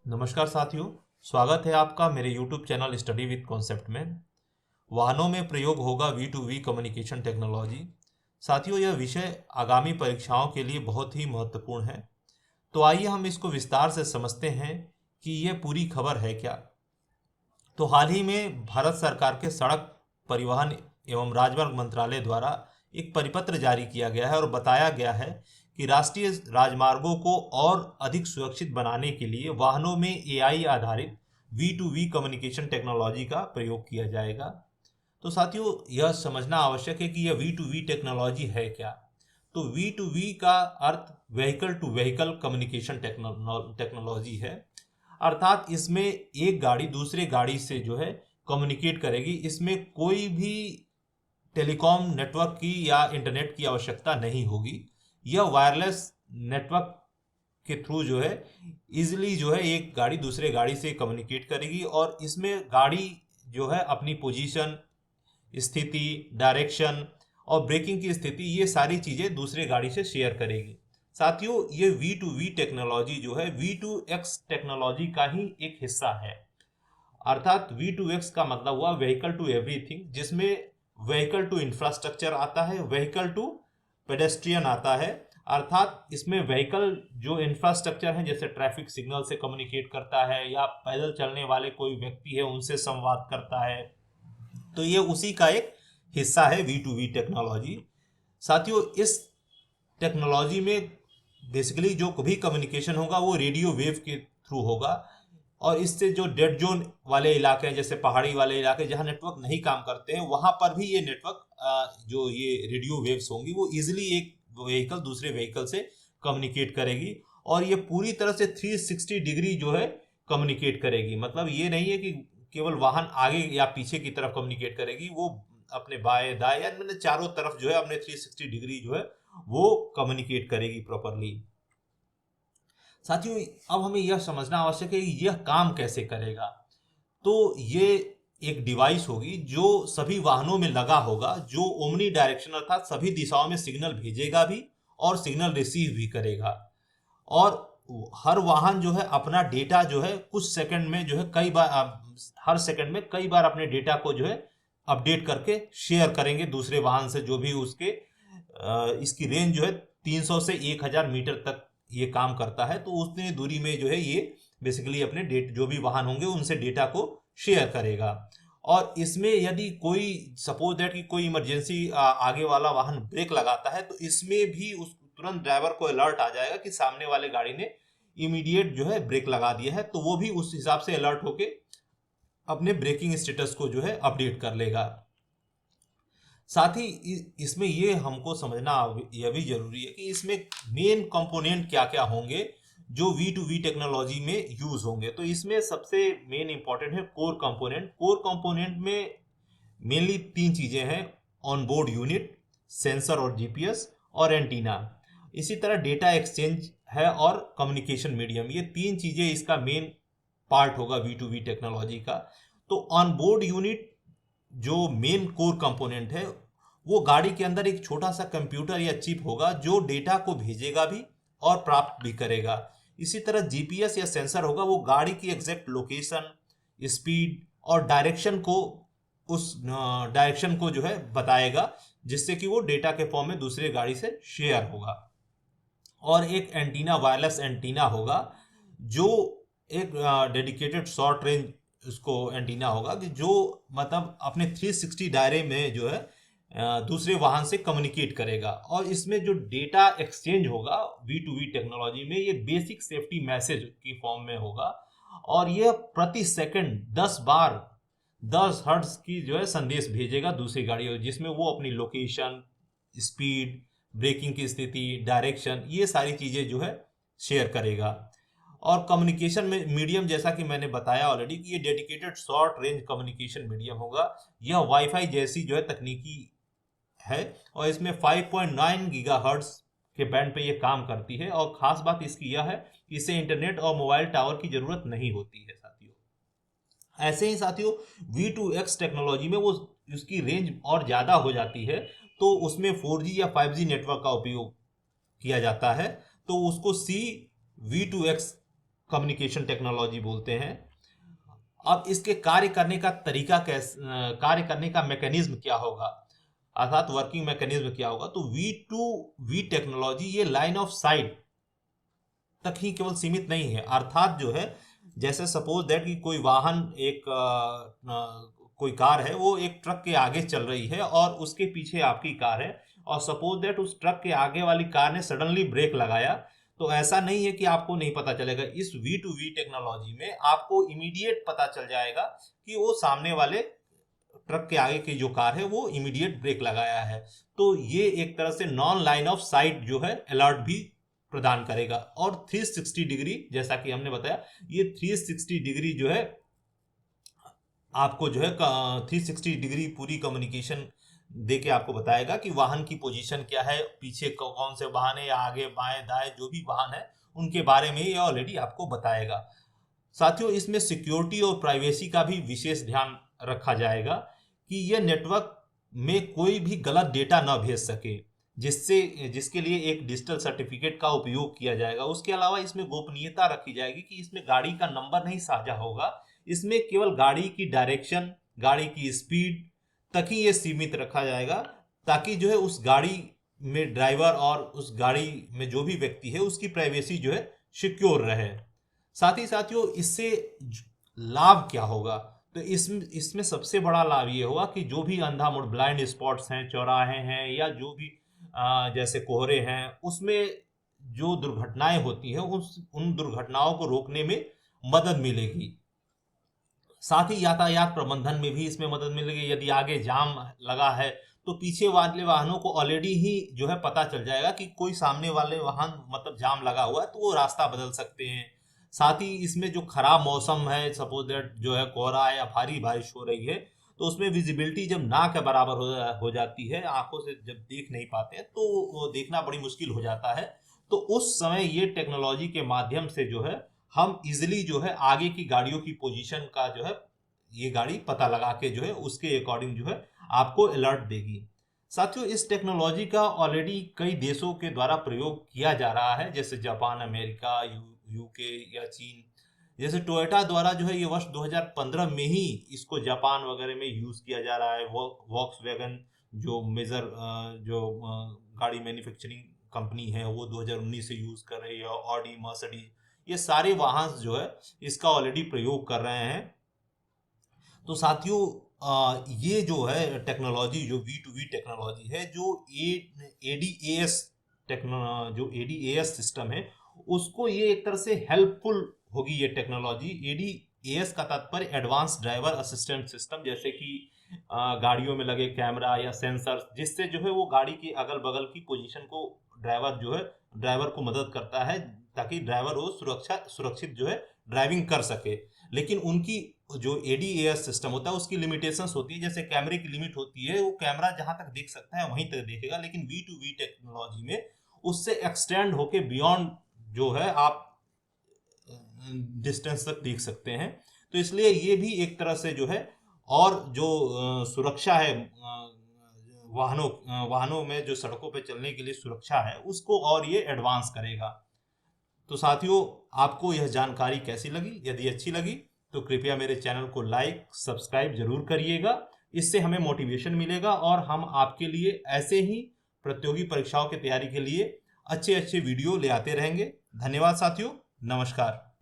नमस्कार साथियों, स्वागत है आपका मेरे YouTube channel study with concept में। वाहनों में प्रयोग होगा V to V communication technology. साथियों, यह विषय आगामी परीक्षाओं के लिए बहुत ही महत्वपूर्ण है। तो आइए हम इसको विस्तार से समझते हैं कि यह पूरी खबर है क्या। तो हाल ही में भारत सरकार के सड़क परिवहन एवं राजमार्ग मंत्रालय द्वारा एक परिपत्र जारी किया गया है और बताया गया है कि राष्ट्रीय राजमार्गों को और अधिक सुरक्षित बनाने के लिए वाहनों में एआई आधारित V to V communication technology का प्रयोग किया जाएगा। तो साथियों, यह समझना आवश्यक है कि यह वी टू वी टेक्नोलॉजी है क्या। तो वी टू वी का अर्थ vehicle to vehicle communication technology है। अर्थात इसमें एक गाड़ी दूसरे गाड़ी से जो है कम्युनिकेट करेगी। इसमें कोई भी टेलीकॉम नेटवर्क की या इंटरनेट की आवश्यकता नहीं होगी। यह वायरलेस नेटवर्क के थ्रू जो है इजीली जो है एक गाड़ी दूसरे गाड़ी से कम्युनिकेट करेगी और इसमें गाड़ी जो है अपनी पोजीशन, स्थिति, डायरेक्शन और ब्रेकिंग की स्थिति, ये सारी चीज़ें दूसरे गाड़ी से शेयर करेगी। साथियों, ये वी टू वी टेक्नोलॉजी जो है वी टू एक्स टेक्नोलॉजी का ही एक हिस्सा है। अर्थात वी टू एक्स का मतलब हुआ व्हीकल टू एवरीथिंग, जिसमें व्हीकल टू इंफ्रास्ट्रक्चर आता है, व्हीकल टू पेडेस्ट्रियन आता है। अर्थात इसमें व्हीकल जो इंफ्रास्ट्रक्चर है, जैसे ट्रैफिक सिग्नल से कम्युनिकेट करता है या पैदल चलने वाले कोई व्यक्ति है उनसे संवाद करता है, तो ये उसी का एक हिस्सा है वी टू वी टेक्नोलॉजी। साथियों, इस टेक्नोलॉजी में बेसिकली जो भी कम्युनिकेशन होगा वो रेडियो वेव के थ्रू होगा और इससे जो डेड जोन वाले इलाके हैं, जैसे पहाड़ी वाले इलाके जहाँ नेटवर्क नहीं काम करते हैं, वहाँ पर भी ये नेटवर्क जो ये रेडियो वेव्स होंगी वो इजीली एक व्हीकल दूसरे व्हीकल से कम्युनिकेट करेगी और ये पूरी तरह से 360 डिग्री जो है कम्युनिकेट करेगी। मतलब ये नहीं है कि केवल वाहन आगे या पीछे की तरफ कम्युनिकेट करेगी, वो अपने बाएं दाएं या मैंने चारों तरफ जो है अपने 360 डिग्री जो है वो कम्युनिकेट करेगी प्रॉपरली। साथियों, अब हमें यह समझना आवश्यक है कि यह काम कैसे करेगा। तो ये एक डिवाइस होगी जो सभी वाहनों में लगा होगा, जो ओमनी डायरेक्शन अर्थात सभी दिशाओं में सिग्नल भेजेगा भी और सिग्नल रिसीव भी करेगा। और हर वाहन जो है अपना डेटा जो है कुछ सेकंड में जो है कई बार हर सेकंड में कई बार अपने डेटा को जो है अपडेट करके शेयर करेंगे दूसरे वाहन से, जो भी उसके इसकी रेंज जो है 300 से 1000 मीटर तक ये काम करता है। तो उतनी दूरी में जो है ये बेसिकली अपने जो भी वाहन होंगे उनसे डेटा को शेयर करेगा। और इसमें यदि कोई सपोज दैट कि कोई इमरजेंसी आगे वाला वाहन ब्रेक लगाता है, तो इसमें भी उस तुरंत ड्राइवर को अलर्ट आ जाएगा कि सामने वाले गाड़ी ने इमीडिएट जो है ब्रेक लगा दिया है, तो वो भी उस हिसाब से अलर्ट होके अपने ब्रेकिंग स्टेटस को जो है अपडेट कर लेगा। साथ ही इसमें ये हमको समझना यह भी जरूरी है कि इसमें मेन कंपोनेंट क्या क्या होंगे जो वी टू वी टेक्नोलॉजी में यूज होंगे। तो इसमें सबसे मेन इंपॉर्टेंट है कोर कंपोनेंट। कोर कंपोनेंट में मेनली 3 चीजें हैं: ऑन बोर्ड यूनिट, सेंसर और जीपीएस और एंटीना। इसी तरह डेटा एक्सचेंज है और कम्युनिकेशन मीडियम। ये 3 चीजें इसका मेन पार्ट होगा वी टू वी टेक्नोलॉजी का। तो ऑन बोर्ड यूनिट जो मेन कोर कंपोनेंट है, वो गाड़ी के अंदर एक छोटा सा कंप्यूटर या चिप होगा जो डेटा को भेजेगा भी और प्राप्त भी करेगा। इसी तरह जीपीएस या सेंसर होगा, वो गाड़ी की एग्जैक्ट लोकेशन, स्पीड और डायरेक्शन को उस डायरेक्शन को जो है बताएगा, जिससे कि वो डेटा के फॉर्म में दूसरे गाड़ी से शेयर होगा। और एक एंटीना, वायरलेस एंटीना होगा, जो एक डेडिकेटेड शॉर्ट रेंज उसको एंटीना होगा कि जो मतलब अपने 360 दायरे में जो है दूसरे वाहन से कम्युनिकेट करेगा। और इसमें जो डेटा एक्सचेंज होगा वी टू वी टेक्नोलॉजी में, ये बेसिक सेफ्टी मैसेज की फॉर्म में होगा और ये प्रति सेकंड 10 बार 10 हर्ट्ज की जो है संदेश भेजेगा दूसरी गाड़ी, जिसमें वो अपनी लोकेशन, स्पीड, ब्रेकिंग की स्थिति, डायरेक्शन, ये सारी चीजें जो है शेयर करेगा। और कम्युनिकेशन में मीडियम, जैसा कि मैंने बताया ऑलरेडी कि ये dedicated short range communication medium होगा। यह वाईफाई जैसी जो है तकनीकी है और इसमें 5.9 गीगाहर्ट्ज के बैंड पे ये काम करती है। और खास बात इसकी यह है कि इसे इंटरनेट और मोबाइल टावर की जरूरत नहीं होती है साथियों। ऐसे ही साथियों, V2X टेक्नोलॉजी में वो उसकी रेंज और ज़्यादा हो जाती है, तो उसमें 4G या 5G नेटवर्क का उपयोग किया जाता है। तो उसको CV2X कम्युनिकेशन टेक्नोलॉजी बोलते हैं। अब इसके कार्य करने का तरीका कार्य करने का मैकेनिज्म क्या होगा, अर्थात वर्किंग मैकेनिज्म क्या होगा। तो V2V टेक्नोलॉजी ये लाइन ऑफ साइट तक ही केवल सीमित नहीं है, अर्थात जो है जैसे सपोज दैट कि कोई वाहन कोई कार है, वो एक ट्रक के आगे चल रही है और उसके पीछे आपकी कार है, और सपोज दैट उस ट्रक के आगे वाली कार ने सडनली ब्रेक लगाया, तो ऐसा नहीं है कि आपको नहीं पता चलेगा। इस V2V टेक्नोलॉजी में आपको इमीडिएट पता चल जाएगा कि वो सामने वाले ट्रक के आगे की जो कार है वो इमीडिएट ब्रेक लगाया है। तो ये एक तरह से नॉन लाइन ऑफ साइट जो है अलर्ट भी प्रदान करेगा। और 360 डिग्री, जैसा कि हमने बताया, ये 360 डिग्री जो है आपको जो है 360 डिग्री पूरी कम्युनिकेशन दे के आपको बताएगा कि वाहन की पोजीशन क्या है, पीछे कौन से वाहन है, या आगे बाएं दाएं जो भी वाहन है उनके बारे में ये ऑलरेडी आपको बताएगा। साथियों, इसमें सिक्योरिटी और प्राइवेसी का भी विशेष ध्यान रखा जाएगा कि यह नेटवर्क में कोई भी गलत डेटा न भेज सके, जिसके लिए एक डिजिटल सर्टिफिकेट का उपयोग किया जाएगा। उसके अलावा इसमें गोपनीयता रखी जाएगी कि इसमें गाड़ी का नंबर नहीं साझा होगा, इसमें केवल गाड़ी की डायरेक्शन, गाड़ी की स्पीड तक ही ये सीमित रखा जाएगा, ताकि जो है उस गाड़ी में ड्राइवर और उस गाड़ी में जो भी व्यक्ति है उसकी प्राइवेसी जो है सिक्योर रहे। साथ ही साथियों, इससे लाभ क्या होगा, तो इसमें सबसे बड़ा लाभ ये होगा कि जो भी अंधा मुड़ ब्लाइंड स्पॉट्स हैं, चौराहे हैं, या जो भी जैसे कोहरे हैं, उसमें जो दुर्घटनाएं होती हैं उन दुर्घटनाओं को रोकने में मदद मिलेगी। साथ ही यातायात प्रबंधन में भी इसमें मदद मिलेगी। यदि आगे जाम लगा है तो पीछे वाले वाहनों को ऑलरेडी ही जो है पता चल जाएगा कि कोई सामने वाले वाहन मतलब जाम लगा हुआ है, तो वो रास्ता बदल सकते हैं। साथ ही इसमें जो खराब मौसम है, सपोज दैट जो है कोहरा या भारी बारिश हो रही है, तो उसमें विजिबिलिटी जब ना के बराबर हो जाती है, आंखों से जब देख नहीं पाते हैं, तो वो देखना बड़ी मुश्किल हो जाता है। तो उस समय ये टेक्नोलॉजी के माध्यम से जो है हम इजिली जो है आगे की गाड़ियों की पोजीशन का जो है ये गाड़ी पता लगा के जो है उसके अकॉर्डिंग जो है आपको अलर्ट देगी। साथियों, इस टेक्नोलॉजी का ऑलरेडी कई देशों के द्वारा प्रयोग किया जा रहा है, जैसे जापान, अमेरिका, यूके या चीन। जैसे टोयोटा द्वारा जो है ये वर्ष 2015 में ही इसको जापान वगैरह में यूज किया जा रहा है। वॉक्सवैगन जो मेजर जो गाड़ी मैन्युफैक्चरिंग कंपनी है, वो 2019 से यूज कर रही है। ऑडी, मर्सिडीज, ये सारे वाहन जो है इसका ऑलरेडी प्रयोग कर रहे हैं। तो साथियों, ये जो है टेक्नोलॉजी, जो V2V टेक्नोलॉजी है, जो ADAS जो ADAS सिस्टम है, उसको ये एक तरह से हेल्पफुल होगी ये टेक्नोलॉजी। ADAS का तात्पर्य एडवांस ड्राइवर असिस्टेंट सिस्टम, जैसे कि गाड़ियों में लगे कैमरा या सेंसर, जिससे जो है वो गाड़ी के अगल बगल की पोजीशन को ड्राइवर को मदद करता है, ताकि ड्राइवर वो सुरक्षित जो है ड्राइविंग कर सके। लेकिन उनकी जो ADAS सिस्टम होता है उसकी लिमिटेशंस होती है। जैसे कैमरे की लिमिट होती है, वो कैमरा जहां तक देख सकता है वहीं तक देखेगा, लेकिन V2V टेक्नोलॉजी में उससे एक्सटेंड होके बियॉन्ड जो है आप डिस्टेंस तक देख सकते हैं। तो इसलिए ये भी एक तरह से जो है, और जो सुरक्षा है वाहनों में जो सड़कों पे चलने के लिए सुरक्षा है, उसको और ये एडवांस करेगा। तो साथियों, आपको यह जानकारी कैसी लगी? यदि अच्छी लगी तो कृपया मेरे चैनल को लाइक, सब्सक्राइब जरूर करिएगा। इससे हमें मोटिवेशन मिलेगा और हम आपके लिए ऐसे ही प्रतियोगी परीक्षाओं की तैयारी के लिए अच्छे अच्छे वीडियो ले आते रहेंगे। धन्यवाद साथियों, नमस्कार।